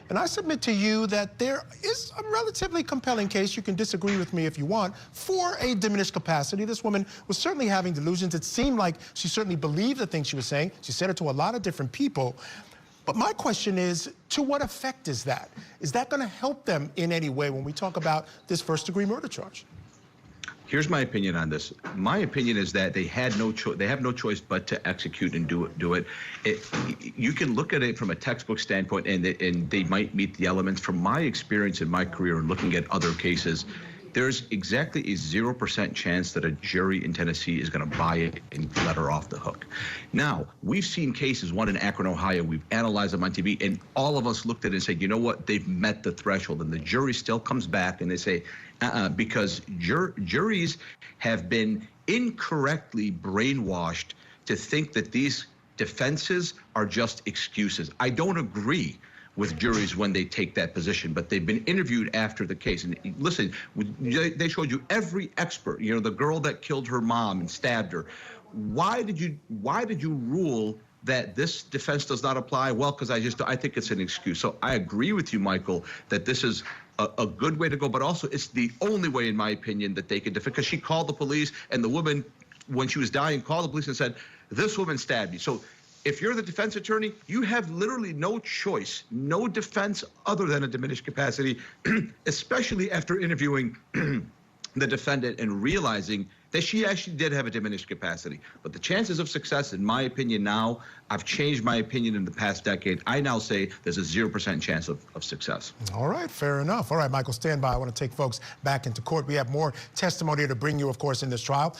And I submit to you that there is a relatively compelling case, you can disagree with me if you want, for a diminished capacity. This woman was certainly having delusions. It seemed like she certainly believed the things she was saying. She said it to a lot of different people. But my question is, to what effect is that? Is that going to help them in any way when we talk about this first-degree murder charge? Here's my opinion on this. My opinion is that they had no choice. They have no choice but to execute and do it. You can look at it from a textbook standpoint, and they might meet the elements. From my experience in my career and looking at other cases, there's exactly a 0% chance that a jury in Tennessee is going to buy it and let her off the hook. Now, we've seen cases, one in Akron, Ohio, we've analyzed them on TV, and all of us looked at it and said, you know what, they've met the threshold, and the jury still comes back and they say, because juries have been incorrectly brainwashed to think that these defenses are just excuses. I don't agree with juries when they take that position, but they've been interviewed after the case. And listen, they showed you every expert, you know, the girl that killed her mom and stabbed her. Why did you rule that this defense does not apply? Well, because I think it's an excuse. So I agree with you, Michael, that this is a good way to go, but also it's the only way, in my opinion, that they can defend, because she called the police, and the woman, when she was dying, called the police and said, this woman stabbed me. So if you're the defense attorney, you have literally no choice, no defense other than a diminished capacity, especially after interviewing the defendant and realizing that she actually did have a diminished capacity. But the chances of success, in my opinion now, I've changed my opinion in the past decade. I now say there's a 0% chance of success. All right, fair enough. All right, Michael, stand by. I want to take folks back into court. We have more testimony to bring you, of course, in this trial.